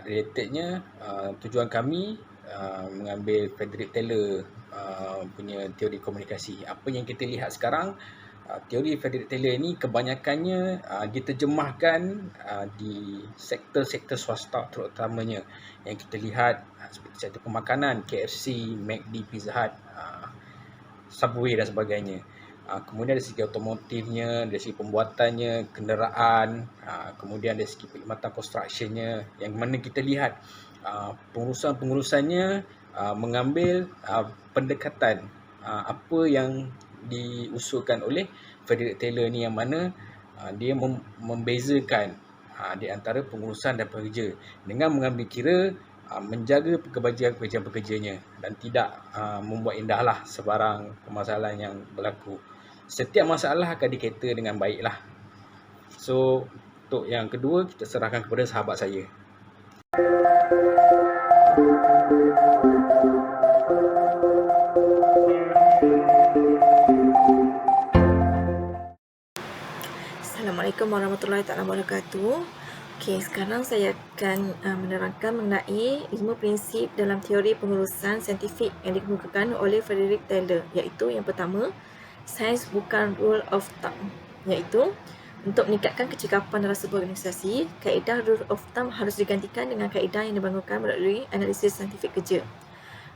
relatednya, tujuan kami mengambil Frederick Taylor punya teori komunikasi. Apa yang kita lihat sekarang, teori Frederick Taylor ini kebanyakannya diterjemahkan di sektor-sektor swasta terutamanya. Yang kita lihat seperti sektor pemakanan, KFC, McD, Pizza Hut, Subway dan sebagainya. Kemudian dari segi otomotifnya, dari segi pembuatannya, kenderaan, kemudian dari segi perkhidmatan constructionnya, yang mana kita lihat pengurusan-pengurusannya mengambil pendekatan apa yang diusulkan oleh Frederick Taylor ni, yang mana dia membezakan di antara pengurusan dan pekerja dengan mengambil kira menjaga kebajikan pekerja-pekerjanya dan tidak membuat indahlah sebarang permasalahan yang berlaku. Setiap masalah akan dikata dengan baiklah. So, untuk yang kedua, kita serahkan kepada sahabat saya. Assalamualaikum warahmatullahi wabarakatuh. Okey, sekarang saya akan menerangkan mengenai 5 prinsip dalam teori pengurusan saintifik yang dikemukakan oleh Frederick Taylor, iaitu yang pertama, sains bukan rule of thumb, iaitu untuk meningkatkan kecekapan dalam sebuah organisasi, kaedah rule of thumb harus digantikan dengan kaedah yang dibangunkan melalui analisis saintifik kerja.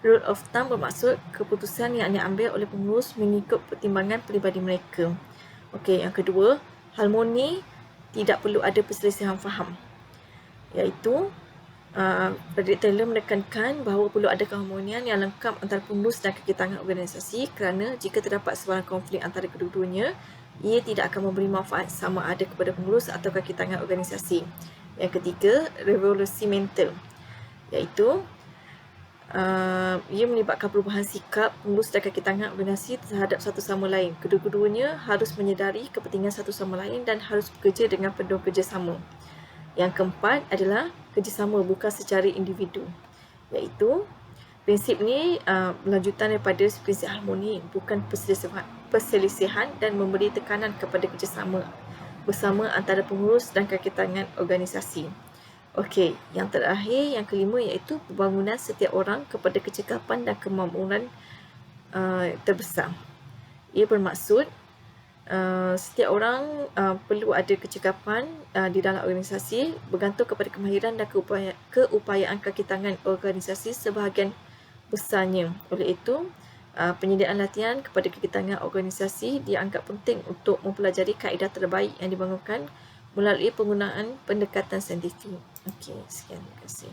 Rule of thumb bermaksud keputusan yang diambil oleh pengurus mengikut pertimbangan peribadi mereka. Okey, yang kedua, harmoni, tidak perlu ada perselisihan faham, iaitu Frederick Taylor menekankan bahawa perlu ada keharmonian yang lengkap antara pengurus dan kekitangan organisasi, kerana jika terdapat sebarang konflik antara kedua-duanya, ia tidak akan memberi manfaat sama ada kepada pengurus atau kekitangan organisasi. Yang ketiga, revolusi mental, iaitu ia melibatkan perubahan sikap pengurus dan kekitangan organisasi terhadap satu sama lain. Kedua-duanya harus menyedari kepentingan satu sama lain dan harus bekerja dengan penuh kerjasama. Yang keempat adalah kerjasama bukan secara individu, iaitu prinsip ini berlanjutan daripada prinsip harmoni, bukan perselisihan, dan memberi tekanan kepada kerjasama bersama antara pengurus dan kekitangan organisasi. Okey, yang terakhir, yang kelima, iaitu pembangunan setiap orang kepada kecekapan dan kemakmuran terbesar. Ia bermaksud setiap orang perlu ada kecekapan di dalam organisasi bergantung kepada kemahiran dan keupayaan kekitangan organisasi sebahagian besarnya. Oleh itu, penyediaan latihan kepada kekitangan organisasi dianggap penting untuk mempelajari kaedah terbaik yang dibangunkan melalui penggunaan pendekatan saintifik. Okey, sekian, terima kasih.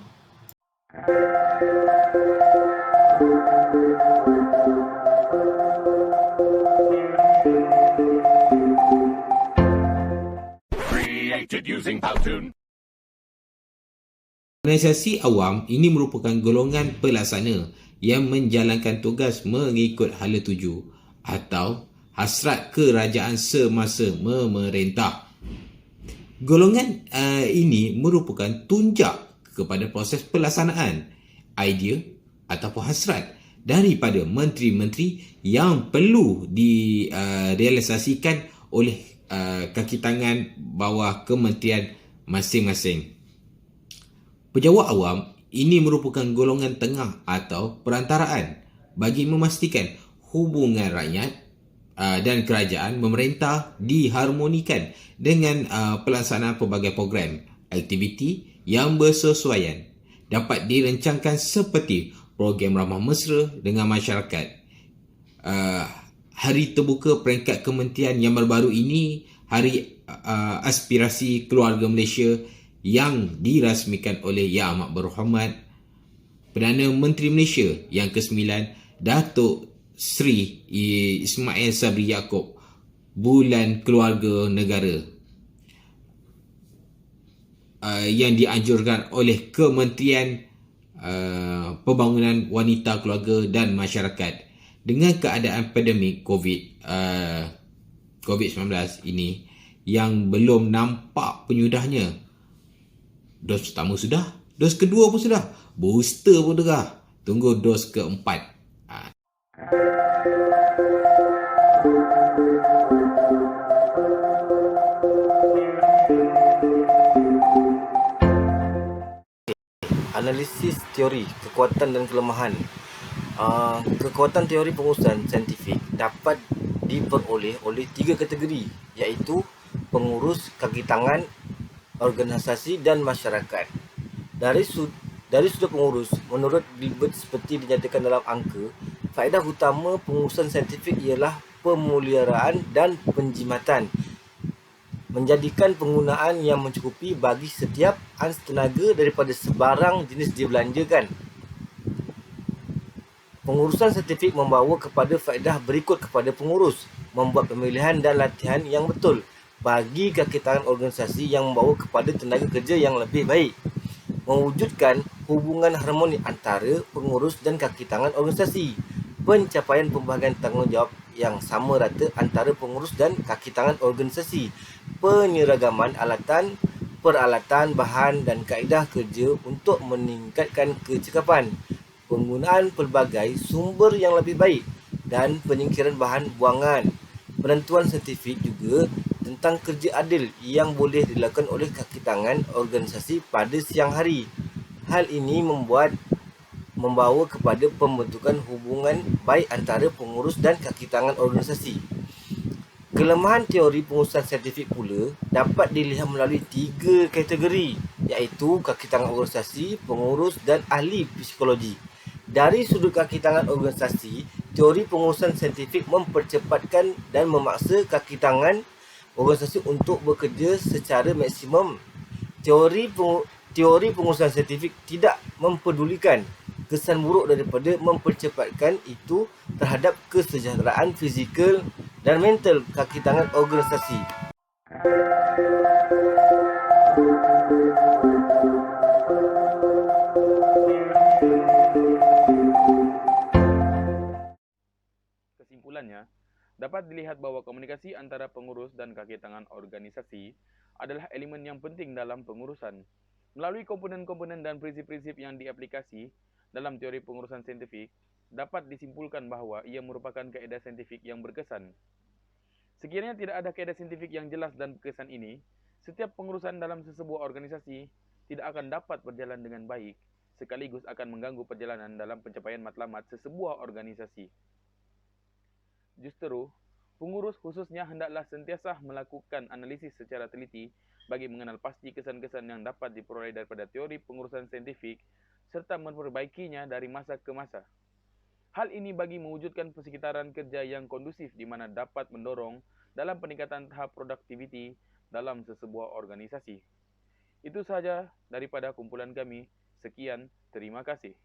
Organisasi awam ini merupakan golongan pelaksana yang menjalankan tugas mengikut hala tuju atau hasrat kerajaan semasa memerintah. Golongan ini merupakan tunjak kepada proses pelaksanaan idea ataupun hasrat daripada menteri-menteri yang perlu direalisasikan oleh kekitangan bawah kementerian masing-masing. Pejabat awam ini merupakan golongan tengah atau perantaraan bagi memastikan hubungan rakyat dan kerajaan memerintah diharmonikan dengan pelaksanaan pelbagai program aktiviti yang bersesuaian dapat dirancangkan seperti program ramah mesra dengan masyarakat. Hari terbuka peringkat kementerian yang baru-baru ini, Hari Aspirasi Keluarga Malaysia, yang dirasmikan oleh Yang Amat Berhormat Perdana Menteri Malaysia yang ke-9 Datuk Seri Ismail Sabri Yaakob, Bulan Keluarga Negara, yang dianjurkan oleh Kementerian Pembangunan Wanita, Keluarga dan Masyarakat. Dengan keadaan pandemik COVID-19 ini yang belum nampak penyudahnya, dos pertama sudah, dos kedua pun sudah, booster pun dah, tunggu dos keempat. analisis teori, kekuatan dan kelemahan. Kekuatan teori pengurusan saintifik dapat diperoleh oleh 3 kategori, iaitu pengurus, kaki tangan, organisasi dan masyarakat. Dari sudut pengurus, menurut Gilbert seperti dinyatakan dalam angka, faedah utama pengurusan saintifik ialah pemeliharaan dan penjimatan, menjadikan penggunaan yang mencukupi bagi setiap ans tenaga daripada sebarang jenis dibelanjakan. Pengurusan saintifik membawa kepada faedah berikut kepada pengurus: membuat pemilihan dan latihan yang betul bagi kaki tangan organisasi yang membawa kepada tenaga kerja yang lebih baik, mewujudkan hubungan harmoni antara pengurus dan kaki tangan organisasi, pencapaian pembahagian tanggungjawab yang sama rata antara pengurus dan kaki tangan organisasi, penyeragaman peralatan, bahan dan kaedah kerja untuk meningkatkan kecekapan, penggunaan pelbagai sumber yang lebih baik dan penyingkiran bahan buangan. Penentuan saintifik juga tentang kerja adil yang boleh dilakukan oleh kaki tangan organisasi pada siang hari. Hal ini membawa kepada pembentukan hubungan baik antara pengurus dan kaki tangan organisasi. Kelemahan teori pengurusan saintifik pula dapat dilihat melalui 3 kategori, iaitu kaki tangan organisasi, pengurus dan ahli psikologi. Dari sudut kaki tangan organisasi, teori pengurusan saintifik mempercepatkan dan memaksa kaki tangan organisasi untuk bekerja secara maksimum. Teori pengurusan saintifik tidak mempedulikan kesan buruk daripada mempercepatkan itu terhadap kesejahteraan fizikal dan mental kaki tangan organisasi. Kesimpulannya, dapat dilihat bahwa komunikasi antara pengurus dan kaki tangan organisasi adalah elemen yang penting dalam pengurusan. Melalui komponen-komponen dan prinsip-prinsip yang diaplikasi dalam teori pengurusan saintifik, dapat disimpulkan bahawa ia merupakan kaedah saintifik yang berkesan. Sekiranya tidak ada kaedah saintifik yang jelas dan berkesan ini, setiap pengurusan dalam sesebuah organisasi tidak akan dapat berjalan dengan baik, sekaligus akan mengganggu perjalanan dalam pencapaian matlamat sesebuah organisasi. Justru, pengurus khususnya hendaklah sentiasa melakukan analisis secara teliti bagi mengenal pasti kesan-kesan yang dapat diperoleh daripada teori pengurusan saintifik serta memperbaikinya dari masa ke masa. Hal ini bagi mewujudkan persekitaran kerja yang kondusif di mana dapat mendorong dalam peningkatan tahap produktiviti dalam sesebuah organisasi. Itu sahaja daripada kumpulan kami. Sekian, terima kasih.